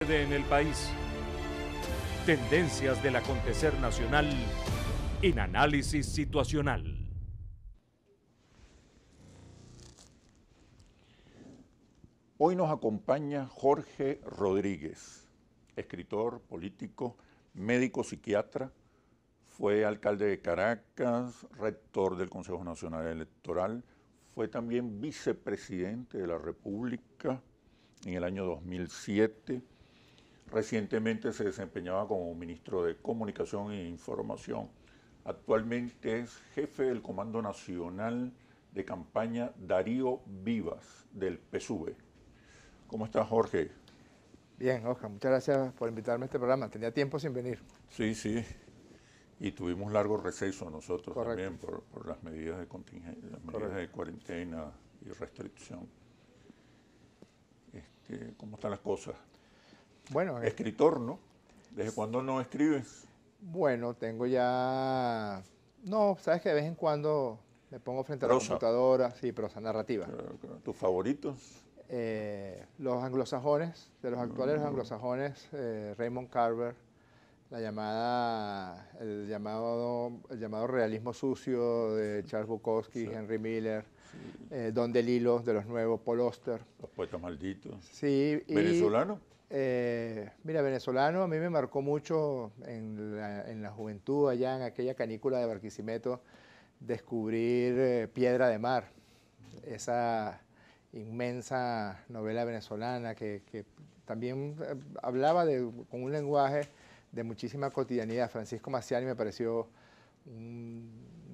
En el país. Tendencias del acontecer nacional en análisis situacional. Hoy nos acompaña Jorge Rodríguez, escritor, político, médico psiquiatra, fue alcalde de Caracas, rector del Consejo Nacional Electoral, fue también vicepresidente de la República en el año 2007. Recientemente se desempeñaba como ministro de Comunicación e Información. Actualmente es jefe del Comando Nacional de Campaña Darío Vivas, del PSUV. ¿Cómo estás, Jorge? Bien, Oscar, muchas gracias por invitarme a este programa. Tenía tiempo sin venir. Sí. Y tuvimos largo receso nosotros. Correcto. También por las medidas de contingencia, las medidas de cuarentena y restricción. ¿Cómo están las cosas? Bueno, Escritor, ¿no? ¿Desde cuándo no escribes? Bueno, tengo ya... No, sabes que de vez en cuando me pongo frente a la computadora, sí, prosa narrativa. ¿Tus favoritos? Los anglosajones, de los actuales los anglosajones, Raymond Carver, el llamado realismo sucio de Charles Bukowski, sí. Henry Miller, sí. Don DeLillo de los nuevos, Paul Auster. Los poetas malditos. Sí. ¿Venezolano? Mira, venezolano a mí me marcó mucho en la juventud, allá en aquella canícula de Barquisimeto, descubrir Piedra de Mar, esa inmensa novela venezolana que también hablaba con un lenguaje de muchísima cotidianidad. Francisco Maciani me pareció un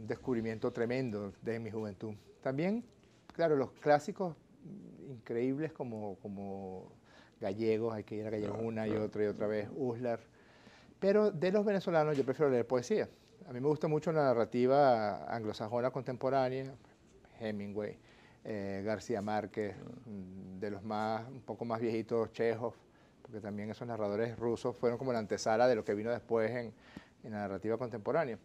descubrimiento tremendo de mi juventud. También, claro, los clásicos increíbles como gallegos, hay que ir a Gallegos una y otra vez, Uslar. Pero de los venezolanos yo prefiero leer poesía. A mí me gusta mucho la narrativa anglosajona contemporánea, Hemingway, García Márquez, de los un poco más viejitos, Chekhov, porque también esos narradores rusos fueron como la antesala de lo que vino después en la narrativa contemporánea.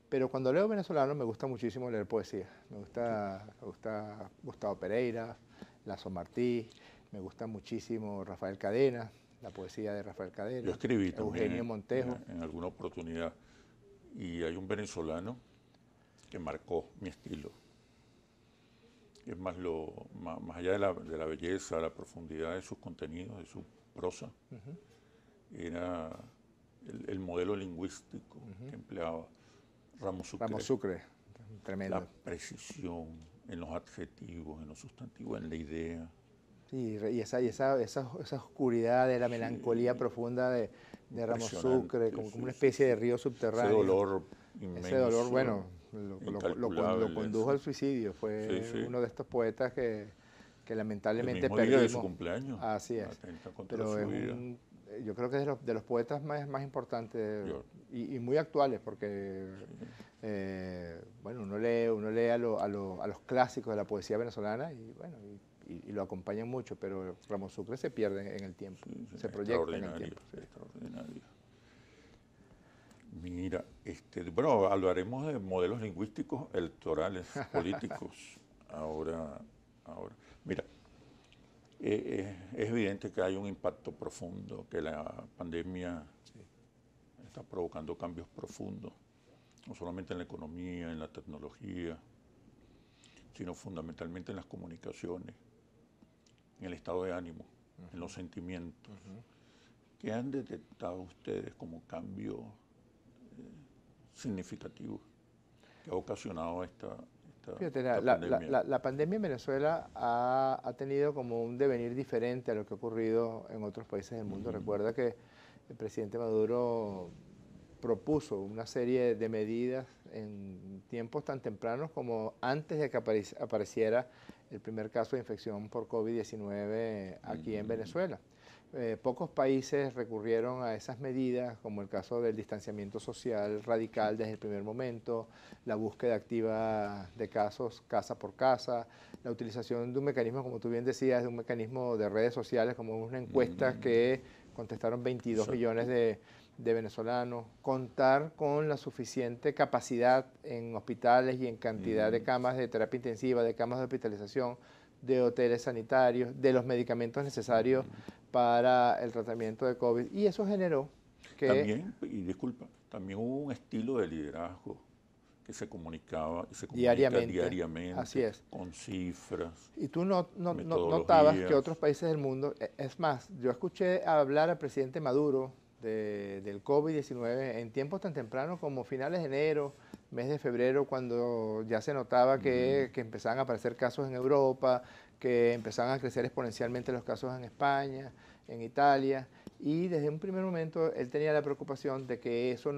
Pero cuando leo venezolano me gusta muchísimo leer poesía. Me gusta Gustavo Pereira, Lazo Martí, me gusta muchísimo Rafael Cadena, la poesía de Rafael Cadena. Yo escribí Eugenio Montejo. En alguna oportunidad, y hay un venezolano que marcó mi estilo. Es más allá de la belleza, la profundidad de sus contenidos, de su prosa, era el modelo lingüístico que empleaba Ramos Sucre. Ramos Sucre, tremendo. La precisión en los adjetivos, en los sustantivos, en la idea. Sí, y esa oscuridad de la melancolía profunda de Ramos Sucre, como una especie de río subterráneo. Ese dolor inmenso. Ese dolor, bueno, lo condujo al suicidio. Fue uno de estos poetas que lamentablemente el mismo perdimos. día de su cumpleaños. Así es. Pero yo creo que es de los poetas más importantes y muy actuales, porque bueno, uno lee a los clásicos de la poesía venezolana y bueno, y lo acompañan mucho, pero Ramos Sucre se pierde en el tiempo, se proyecta en el tiempo. Sí. Extraordinario. Mira, bueno, hablaremos de modelos lingüísticos electorales, políticos. Ahora. Mira, es evidente que hay un impacto profundo, que la pandemia está provocando cambios profundos, no solamente en la economía, en la tecnología, sino fundamentalmente en las comunicaciones, en el estado de ánimo, en los sentimientos. ¿Qué han detectado ustedes como cambio significativo que ha ocasionado esta Fíjate, pandemia? la pandemia en Venezuela ha tenido como un devenir diferente a lo que ha ocurrido en otros países del mundo. Recuerda que el presidente Maduro propuso una serie de medidas en tiempos tan tempranos como antes de que apareciera el primer caso de infección por COVID-19 aquí en Venezuela. Pocos países recurrieron a esas medidas, como el caso del distanciamiento social radical desde el primer momento, la búsqueda activa de casos casa por casa, la utilización de un mecanismo, como tú bien decías, de un mecanismo de redes sociales, como una encuesta que contestaron 22 millones de venezolanos, contar con la suficiente capacidad en hospitales y en cantidad de camas de terapia intensiva, de camas de hospitalización, de hoteles sanitarios, de los medicamentos necesarios para el tratamiento de COVID. Y eso generó que... También, y disculpa, también hubo un estilo de liderazgo que se comunicaba y se comunica diariamente, así es, con cifras. Y tú notabas que otros países del mundo, es más, yo escuché hablar al presidente Maduro del COVID-19 en tiempos tan tempranos como finales de enero, mes de febrero, cuando ya se notaba que empezaban a aparecer casos en Europa, que empezaban a crecer exponencialmente los casos en España, en Italia, y desde un primer momento él tenía la preocupación de que esa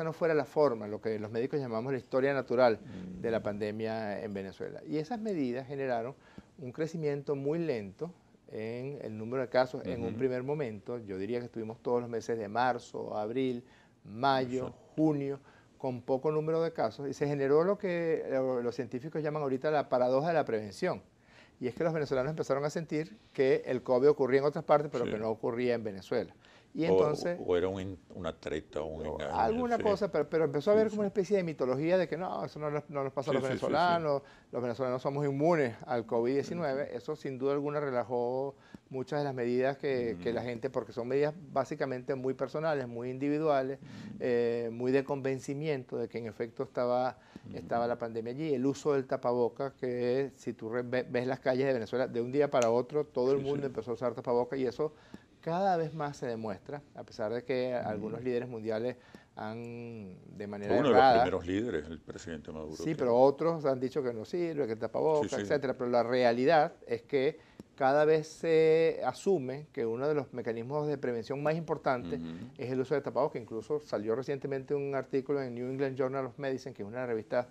no fuera la forma, lo que los médicos llamamos la historia natural de la pandemia en Venezuela. Y esas medidas generaron un crecimiento muy lento en el número de casos en un primer momento. Yo diría que estuvimos todos los meses de marzo, abril, mayo, junio, con poco número de casos, y se generó lo que los científicos llaman ahorita la paradoja de la prevención. Y es que los venezolanos empezaron a sentir que el COVID ocurría en otras partes, pero que no ocurría en Venezuela. Y entonces, o era una treta o un engaño. Alguna cosa, pero empezó a haber como una especie de mitología de que no, eso no nos pasa a los venezolanos, los venezolanos somos inmunes al COVID-19. Eso sin duda alguna relajó muchas de las medidas que la gente, porque son medidas básicamente muy personales, muy individuales, muy de convencimiento de que en efecto estaba la pandemia allí. El uso del tapaboca, que si tú ves las calles de Venezuela, de un día para otro todo el mundo empezó a usar tapaboca, y eso cada vez más se demuestra, a pesar de que algunos líderes mundiales han, de manera errada... Uno de los primeros líderes, el presidente Maduro. Sí, pero otros han dicho que no sirve, que el tapabocas, etcétera. Pero la realidad es que cada vez se asume que uno de los mecanismos de prevención más importantes es el uso de tapabocas. Incluso salió recientemente un artículo en New England Journal of Medicine, que es una revista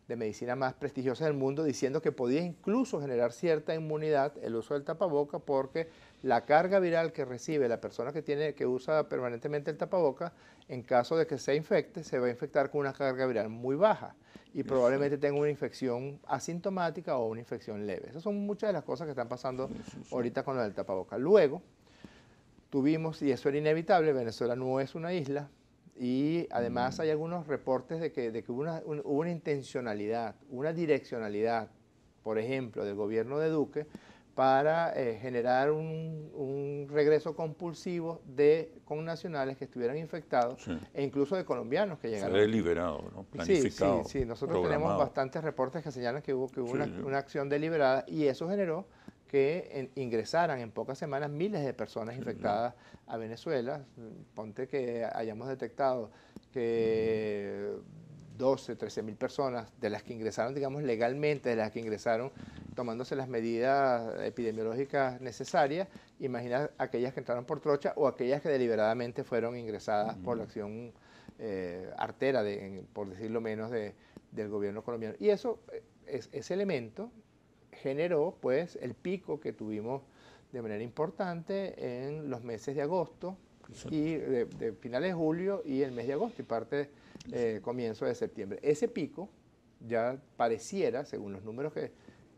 de medicina más prestigiosa del mundo, diciendo que podía incluso generar cierta inmunidad el uso del tapaboca, porque la carga viral que recibe la persona que usa permanentemente el tapaboca, en caso de que se infecte, se va a infectar con una carga viral muy baja y probablemente tenga una infección asintomática o una infección leve. Esas son muchas de las cosas que están pasando ahorita con lo del tapaboca. Luego tuvimos, y eso era inevitable, Venezuela no es una isla, y además hay algunos reportes de que hubo una intencionalidad, una direccionalidad, por ejemplo, del gobierno de Duque, para generar un regreso compulsivo de connacionales que estuvieran infectados, e incluso de colombianos que llegaron. Se deliberado, ¿no? Planificado. Sí. Nosotros tenemos bastantes reportes que señalan que hubo una acción deliberada, y eso generó que ingresaran en pocas semanas miles de personas infectadas a Venezuela. Ponte que hayamos detectado que 12, 13 mil personas de las que ingresaron, digamos, legalmente, de las que ingresaron tomándose las medidas epidemiológicas necesarias. Imagina aquellas que entraron por trocha o aquellas que deliberadamente fueron ingresadas por la acción artera, por decirlo menos, del gobierno colombiano. Y eso, ese elemento generó pues el pico que tuvimos de manera importante en los meses de agosto y de finales de julio y el mes de agosto y parte comienzo de septiembre. Ese pico ya pareciera, según los números que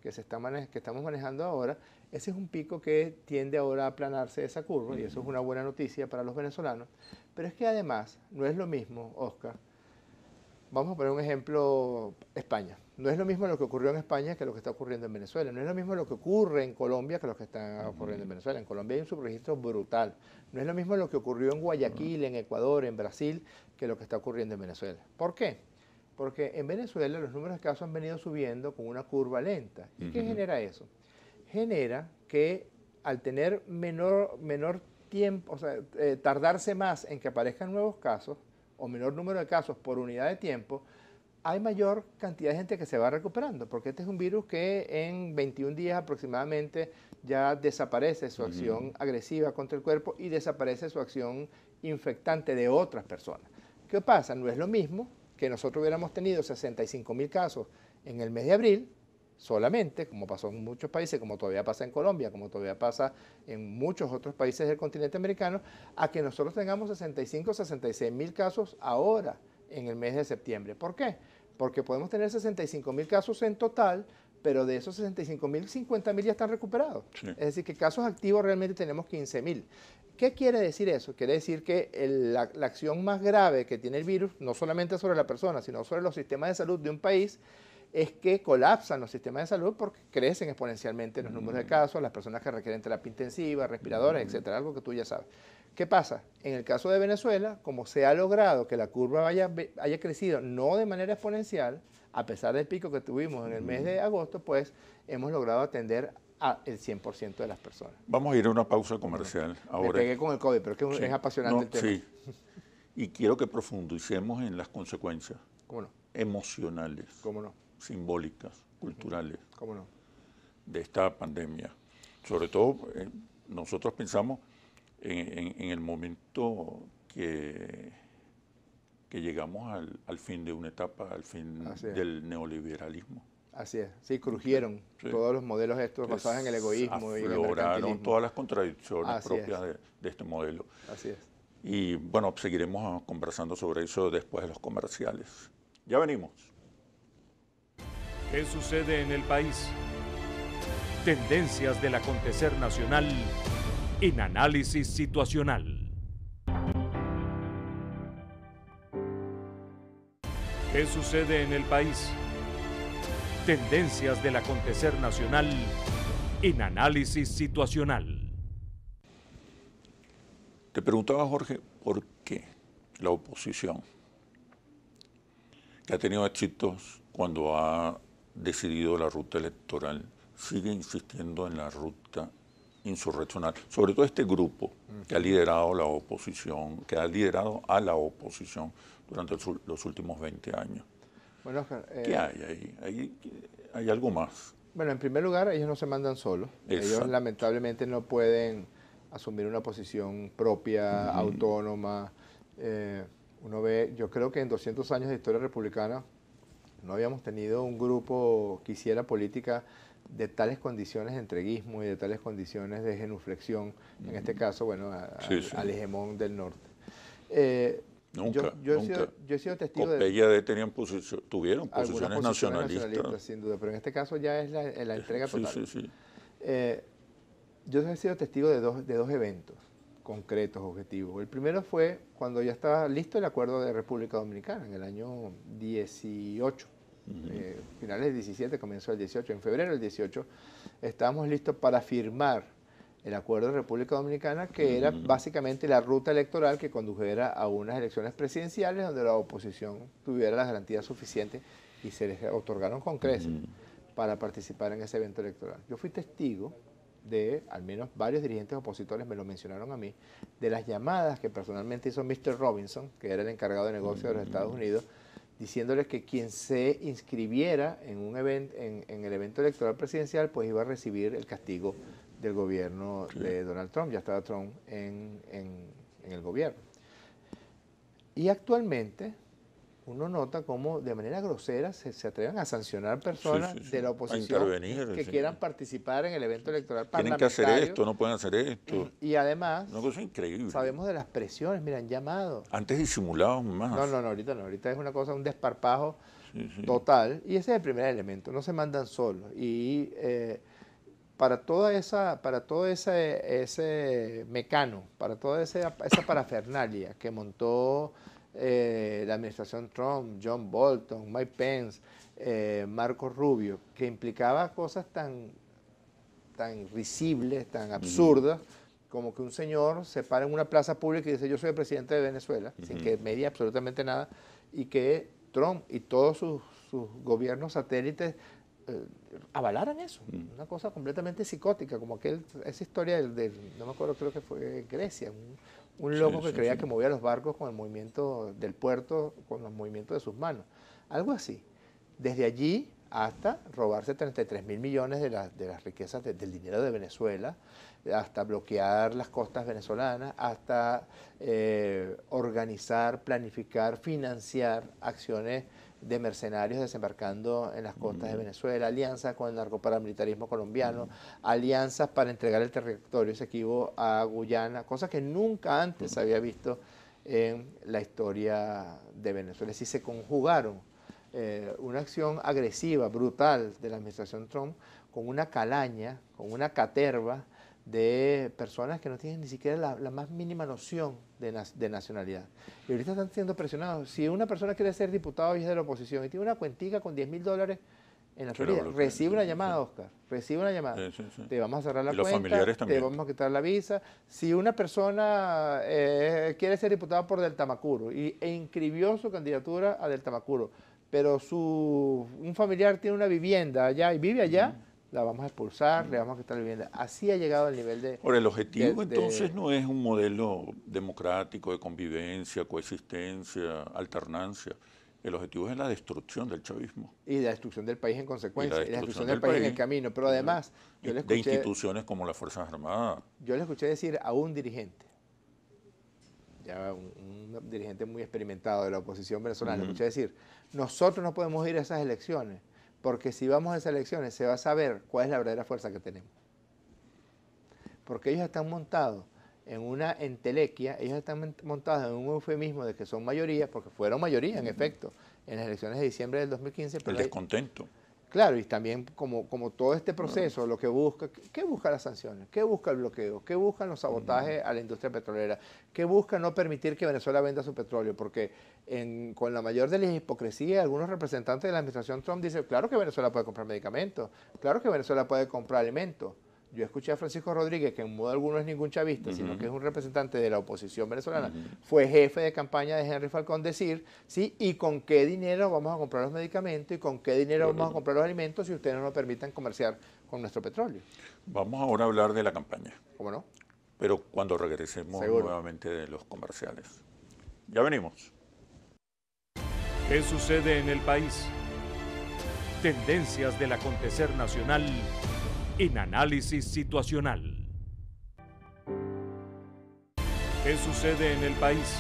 estamos manejando ahora, ese es un pico que tiende ahora a aplanarse esa curva, y eso es una buena noticia para los venezolanos. Pero es que además no es lo mismo, Oscar. Vamos a poner un ejemplo, España. No es lo mismo lo que ocurrió en España que lo que está ocurriendo en Venezuela. No es lo mismo lo que ocurre en Colombia que lo que está ocurriendo en Venezuela. En Colombia hay un subregistro brutal. No es lo mismo lo que ocurrió en Guayaquil, en Ecuador, en Brasil, que lo que está ocurriendo en Venezuela. ¿Por qué? Porque en Venezuela los números de casos han venido subiendo con una curva lenta. ¿Y qué genera eso? Genera que al tener menor tiempo, o sea, tardarse más en que aparezcan nuevos casos, o menor número de casos por unidad de tiempo, hay mayor cantidad de gente que se va recuperando, porque este es un virus que en 21 días aproximadamente ya desaparece su acción agresiva contra el cuerpo y desaparece su acción infectante de otras personas. ¿Qué pasa? No es lo mismo que nosotros hubiéramos tenido 65.000 casos en el mes de abril, solamente, como pasó en muchos países, como todavía pasa en Colombia, como todavía pasa en muchos otros países del continente americano, a que nosotros tengamos 65 o 66.000 casos ahora en el mes de septiembre. ¿Por qué? Porque podemos tener 65.000 casos en total, pero de esos 65.000, 50.000 ya están recuperados. Sí. Es decir, que casos activos realmente tenemos 15.000. ¿Qué quiere decir eso? Quiere decir que la acción más grave que tiene el virus, no solamente sobre la persona, sino sobre los sistemas de salud de un país, es que colapsan los sistemas de salud porque crecen exponencialmente los números de casos, las personas que requieren terapia intensiva, respiradores, etcétera, algo que tú ya sabes. ¿Qué pasa? En el caso de Venezuela, como se ha logrado que la curva haya crecido no de manera exponencial, a pesar del pico que tuvimos en el mes de agosto, pues hemos logrado atender al 100% de las personas. Vamos a ir a una pausa comercial. Ahora, me pegué con el COVID, pero es que sí, es apasionante el tema. Sí. Y quiero que profundicemos en las consecuencias ¿Cómo no? emocionales, ¿Cómo no? simbólicas, culturales ¿Cómo no? de esta pandemia. Sobre todo, nosotros pensamos en el momento que llegamos al fin de una etapa, al fin del neoliberalismo. Así es, sí, crujieron todos los modelos estos basados en el egoísmo y en el mercantilismo. Todas las contradicciones propias de este modelo. Así es. Y bueno, seguiremos conversando sobre eso después de los comerciales. Ya venimos. ¿Qué sucede en el país? Tendencias del acontecer nacional en Análisis Situacional. ¿Qué sucede en el país? Tendencias del acontecer nacional en Análisis Situacional. Te preguntaba, Jorge, ¿por qué la oposición, que ha tenido éxitos cuando ha decidido la ruta electoral, sigue insistiendo en la ruta insurreccional? Sobre todo este grupo que ha liderado la oposición, que ha liderado a la oposición durante los últimos 20 años. Bueno, ¿Qué hay ahí? ¿Hay algo más? Bueno, en primer lugar, ellos no se mandan solos. Exacto. Ellos lamentablemente no pueden asumir una posición propia, autónoma. Uno ve, yo creo que en 200 años de historia republicana no habíamos tenido un grupo que hiciera política de tales condiciones de entreguismo y de tales condiciones de genuflexión, en este caso, bueno, al hegemón del norte. Nunca. Yo he sido testigo Copella tuvieron posiciones nacionalistas. sin duda, pero en este caso ya es la entrega total. Sí. Yo he sido testigo de dos eventos concretos, objetivos. El primero fue cuando ya estaba listo el acuerdo de República Dominicana, en el año 18. Finales del 17, comenzó el 18. En febrero del 18 estábamos listos para firmar el acuerdo de República Dominicana, que era básicamente la ruta electoral que condujera a unas elecciones presidenciales donde la oposición tuviera las garantías suficientes y se les otorgaron con creces para participar en ese evento electoral. Yo fui testigo de, al menos varios dirigentes opositores me lo mencionaron a mí, de las llamadas que personalmente hizo Mr. Robinson, que era el encargado de negocio de los Estados Unidos, diciéndoles que quien se inscribiera en el evento electoral presidencial pues iba a recibir el castigo del gobierno de Donald Trump. Ya estaba Trump en el gobierno. Y actualmente uno nota cómo de manera grosera se atreven a sancionar personas de la oposición que quieran participar en el evento electoral parlamentario. Tienen que hacer esto, no pueden hacer esto. Y además, una cosa increíble. Sabemos de las presiones, mira, han llamado. Antes disimulaban más. No, ahorita no, ahorita es una cosa, un desparpajo total. Y ese es el primer elemento, no se mandan solos. Y para todo ese mecano, para toda esa parafernalia que montó la administración Trump, John Bolton, Mike Pence, Marco Rubio, que implicaba cosas tan risibles, tan absurdas, como que un señor se para en una plaza pública y dice yo soy el presidente de Venezuela, sin que medie absolutamente nada, y que Trump y todos sus gobiernos satélites avalaran eso. Una cosa completamente psicótica, como esa historia no me acuerdo, creo que fue Grecia, un loco que creía que movía los barcos con el movimiento del puerto, con los movimientos de sus manos. Algo así. Desde allí hasta robarse 33.000 millones de las riquezas del dinero de Venezuela, hasta bloquear las costas venezolanas, hasta organizar, planificar, financiar acciones de mercenarios desembarcando en las costas de Venezuela, alianzas con el narcoparamilitarismo colombiano, alianzas para entregar el territorio Esequibo a Guyana, cosas que nunca antes se había visto en la historia de Venezuela. Si se conjugaron una acción agresiva, brutal de la administración Trump, con una calaña, con una caterva de personas que no tienen ni siquiera la más mínima noción de nacionalidad. Y ahorita están siendo presionados. Si una persona quiere ser diputado y es de la oposición y tiene una cuentica con $10.000 en la Sí, Florida. lo Recibe una sí, llamada, sí. Oscar, recibe una llamada. Sí. Te vamos a cerrar la Y los cuenta, familiares te también. vamos a quitar la visa. Si una persona quiere ser diputada por Del Tamacuro e inscribió su candidatura a Del Tamacuro, pero un familiar tiene una vivienda allá y vive allá, la vamos a expulsar, le vamos a quitar la vivienda. Así ha llegado el nivel de... Ahora, el objetivo de- entonces no es un modelo democrático de convivencia, coexistencia, alternancia. El objetivo es la destrucción del chavismo y la destrucción del país en y consecuencia, la y la destrucción destrucción del país en el camino. Pero además, yo le de escuché... instituciones como las Fuerzas Armadas. Yo le escuché decir a un dirigente, ya un dirigente muy experimentado de la oposición venezolana, le escuché decir, nosotros no podemos ir a esas elecciones, porque si vamos a esas elecciones se va a saber cuál es la verdadera fuerza que tenemos. Porque ellos están montados en una entelequia, ellos están montados en un eufemismo de que son mayoría, porque fueron mayoría en efecto, en las elecciones de diciembre del 2015. Pero El descontento. claro, y también como todo este proceso, lo que busca, ¿qué busca las sanciones? ¿Qué busca el bloqueo? ¿Qué buscan los sabotajes a la industria petrolera? ¿Qué busca no permitir que Venezuela venda su petróleo? Porque con la mayor de las hipocresías, algunos representantes de la administración Trump dicen, claro que Venezuela puede comprar medicamentos, claro que Venezuela puede comprar alimentos. Yo escuché a Francisco Rodríguez, que en modo alguno es ningún chavista, sino que es un representante de la oposición venezolana, fue jefe de campaña de Henry Falcón, decir, sí, ¿y con qué dinero vamos a comprar los medicamentos y con qué dinero vamos a comprar los alimentos si ustedes no nos permitan comerciar con nuestro petróleo? Vamos ahora a hablar de la campaña, ¿Cómo no? pero cuando regresemos Seguro. nuevamente de los comerciales. Ya venimos. ¿Qué sucede en el país? Tendencias del acontecer nacional en análisis situacional. ¿Qué sucede en el país?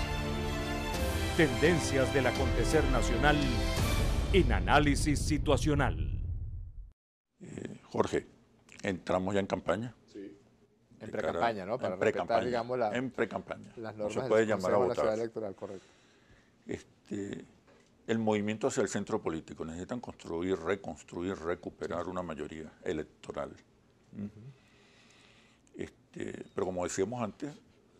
Tendencias del acontecer nacional en análisis situacional. Jorge, entramos ya en campaña. Sí. En pre-campaña, ¿no? Para en respetar, pre-campaña, digamos, en pre-campaña. las No normas se puede del llamar a Consejo de la Ciudad votar. Electoral, correcto. El movimiento hacia el centro político necesitan construir, reconstruir, recuperar una mayoría electoral. Pero como decíamos antes,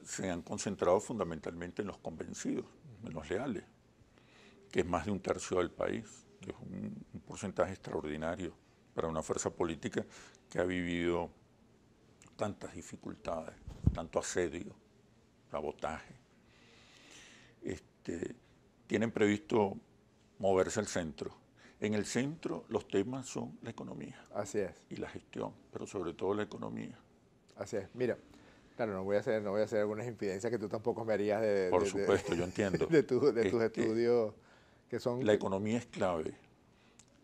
se han concentrado fundamentalmente en los convencidos, en los leales, que es más de un tercio del país, que es un porcentaje extraordinario para una fuerza política que ha vivido tantas dificultades, tanto asedio, sabotaje. Tienen previsto moverse al centro. En el centro los temas son la economía. Así es. Y la gestión, pero sobre todo la economía. Así es. Mira, claro, no voy a hacer algunas infidencias que tú tampoco me harías Por supuesto, yo entiendo. de tus estudios que son... La economía es clave.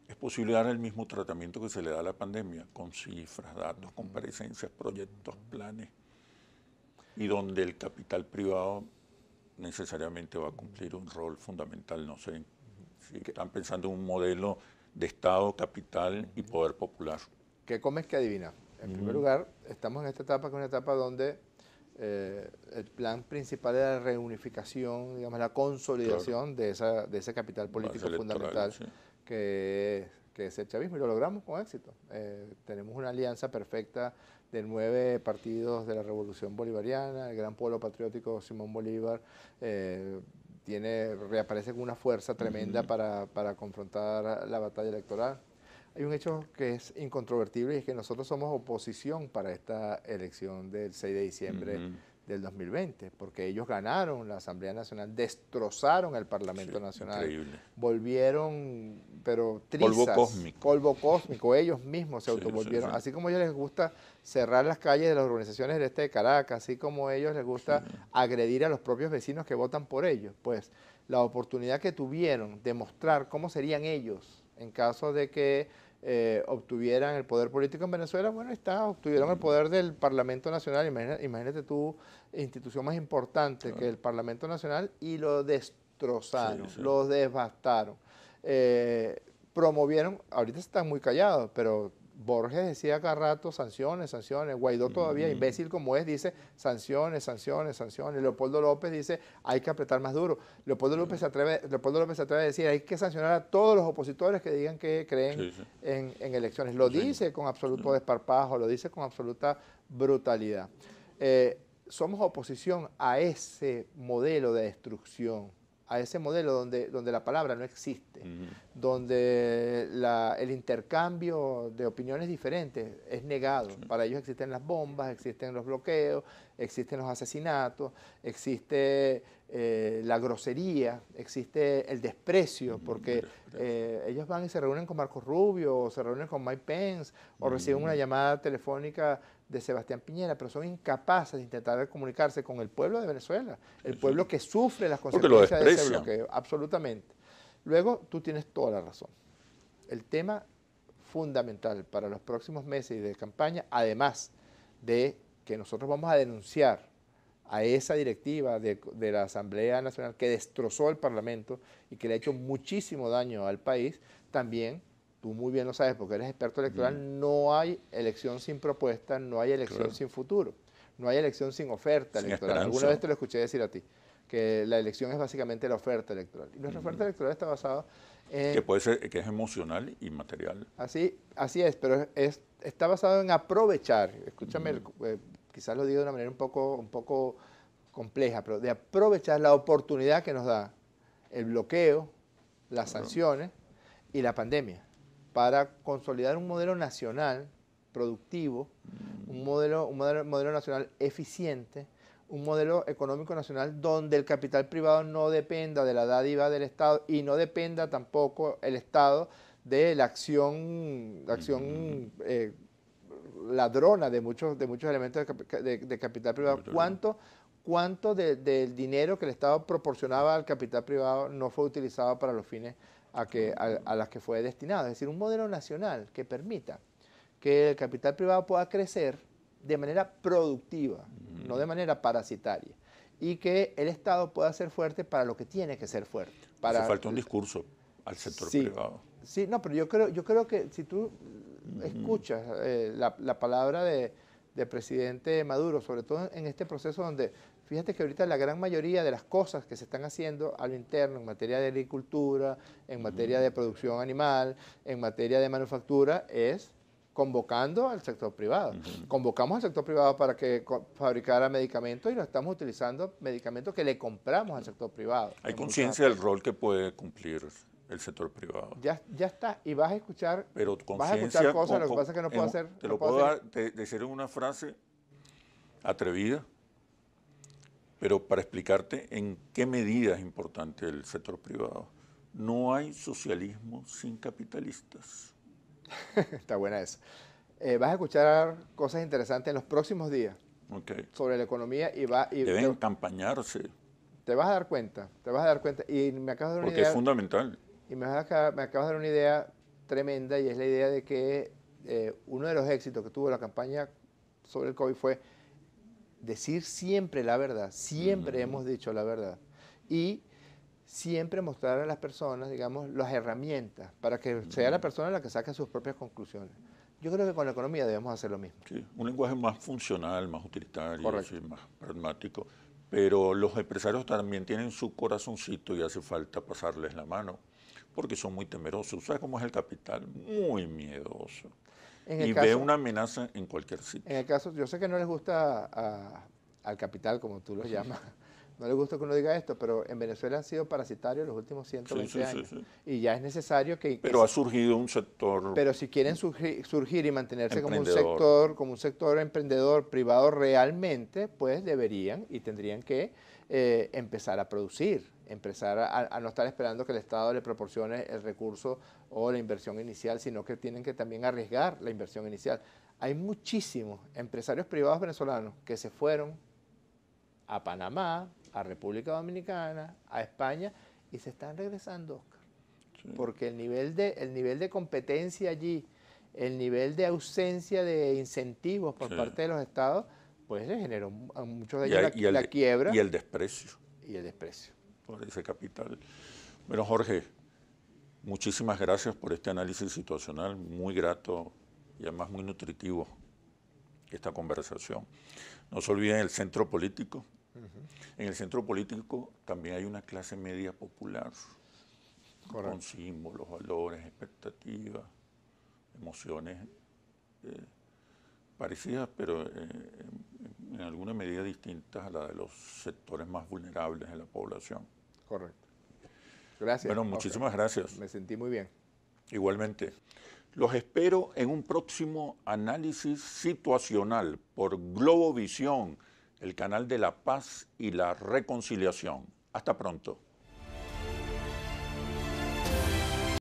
Es posible dar el mismo tratamiento que se le da a la pandemia, con cifras, datos, comparecencias, proyectos, planes, y donde el capital privado necesariamente va a cumplir un rol fundamental. No sé si están pensando en un modelo de Estado, capital y poder popular. ¿Qué comes que adivina? En primer lugar, estamos en esta etapa, que es una etapa donde el plan principal de la reunificación, digamos, la consolidación de ese capital político fundamental, sí, que es el chavismo, y lo logramos con éxito. Tenemos una alianza perfecta de 9 partidos de la Revolución Bolivariana, el gran pueblo patriótico Simón Bolívar, reaparece con una fuerza tremenda para confrontar la batalla electoral. Hay un hecho que es incontrovertible y es que nosotros somos oposición para esta elección del 6 de diciembre del 2020, porque ellos ganaron la Asamblea Nacional, destrozaron el Parlamento Nacional, increíble. Volvieron, pero trizas, polvo cósmico, ellos mismos se autovolvieron, así como a ellos les gusta cerrar las calles de las urbanizaciones del este de Caracas, así como a ellos les gusta agredir a los propios vecinos que votan por ellos, pues la oportunidad que tuvieron de mostrar cómo serían ellos en caso de que obtuvieran el poder político en Venezuela, bueno, obtuvieron el poder del Parlamento Nacional, imagínate tú, institución más importante que el Parlamento Nacional, y lo destrozaron, lo devastaron. Promovieron, ahorita están muy callados, pero Borges decía cada rato sanciones, sanciones. Guaidó todavía, imbécil como es, dice sanciones, sanciones, sanciones. Leopoldo López dice hay que apretar más duro. Leopoldo López se atreve a decir hay que sancionar a todos los opositores que digan que creen en elecciones. Lo dice con absoluto desparpajo, lo dice con absoluta brutalidad. Somos oposición a ese modelo de destrucción a ese modelo donde la palabra no existe, donde el intercambio de opiniones diferentes es negado. Para ellos existen las bombas, existen los bloqueos, existen los asesinatos, existe la grosería, existe el desprecio, porque ellos van y se reúnen con Marco Rubio, o se reúnen con Mike Pence, o reciben una llamada telefónica de Sebastián Piñera, pero son incapaces de intentar comunicarse con el pueblo de Venezuela, el pueblo que sufre las consecuencias de ese bloqueo, absolutamente. Luego, tú tienes toda la razón. El tema fundamental para los próximos meses de campaña, además de que nosotros vamos a denunciar a esa directiva de la Asamblea Nacional que destrozó el Parlamento y que le ha hecho muchísimo daño al país, también, tú muy bien lo sabes porque eres experto electoral, no hay elección sin propuesta, no hay elección sin futuro, no hay elección sin oferta electoral. Alguna vez te lo escuché decir a ti, que la elección es básicamente la oferta electoral. Y nuestra oferta electoral está basada en... Que puede ser, que es emocional y material. Así es, pero está basado en aprovechar, escúchame, quizás lo digo de una manera un poco compleja, pero de aprovechar la oportunidad que nos da el bloqueo, las sanciones y la pandemia para consolidar un modelo nacional productivo, un modelo nacional eficiente, un modelo económico nacional donde el capital privado no dependa de la dádiva del Estado y no dependa tampoco el Estado de la acción ladrona de muchos elementos de capital privado. ¿Cuánto del dinero que el Estado proporcionaba al capital privado no fue utilizado para los fines a las que fue destinado? Es decir, un modelo nacional que permita que el capital privado pueda crecer de manera productiva, no de manera parasitaria, y que el Estado pueda ser fuerte para lo que tiene que ser fuerte. Hace falta un discurso al sector privado. Sí, no, pero yo creo que si tú escuchas la palabra de presidente Maduro, sobre todo en este proceso donde, fíjate que ahorita la gran mayoría de las cosas que se están haciendo a lo interno en materia de agricultura, en materia de producción animal, en materia de manufactura, es convocando al sector privado. Convocamos al sector privado para que fabricara medicamentos y lo estamos utilizando medicamentos que le compramos al sector privado. Hay conciencia del rol que puede cumplir el sector privado. Ya está, y vas a escuchar, pero cosas, lo que pasa es que no puedo hacer... Te lo puedo decir en una frase atrevida, pero para explicarte en qué medida es importante el sector privado. No hay socialismo sin capitalistas. Está buena eso. Vas a escuchar cosas interesantes en los próximos días sobre la economía y deben campañarse. Te vas a dar cuenta, y me acabas de dar una idea. Porque es fundamental. Y me acabas de dar una idea tremenda, y es la idea de que uno de los éxitos que tuvo la campaña sobre el COVID fue decir siempre la verdad, siempre hemos dicho la verdad, y siempre mostrar a las personas, digamos, las herramientas para que sea la persona la que saque sus propias conclusiones. Yo creo que con la economía debemos hacer lo mismo. Sí, un lenguaje más funcional, más utilitario, sí, más pragmático, pero los empresarios también tienen su corazoncito y hace falta pasarles la mano, porque son muy temerosos. ¿Sabes cómo es el capital? Muy miedoso. Y ve una amenaza en cualquier sitio. En el caso, yo sé que no les gusta al capital, como tú lo llamas, no les gusta que uno diga esto, pero en Venezuela han sido parasitarios los últimos 120 años. Sí. Y ya es necesario que... Pero ha surgido un sector... Pero si quieren surgir y mantenerse como un sector emprendedor privado realmente, pues deberían y tendrían que empezar a producir, empezar a no estar esperando que el Estado le proporcione el recurso o la inversión inicial, sino que tienen que también arriesgar la inversión inicial. Hay muchísimos empresarios privados venezolanos que se fueron a Panamá, a República Dominicana, a España, y se están regresando, Oscar. Sí. Porque el nivel de competencia allí, el nivel de ausencia de incentivos por parte de los estados, pues le generó a muchos de ellos la quiebra. Y el desprecio. Y el desprecio. Por ese capital. Bueno, Jorge, muchísimas gracias por este análisis situacional, muy grato y además muy nutritivo esta conversación. No se olviden el centro político. En el centro político también hay una clase media popular, con símbolos, valores, expectativas, emociones parecidas, pero en alguna medida distintas a la de los sectores más vulnerables de la población. Correcto. Gracias. Bueno, muchísimas gracias. Me sentí muy bien. Igualmente. Los espero en un próximo análisis situacional por Globovisión, el canal de la paz y la reconciliación. Hasta pronto.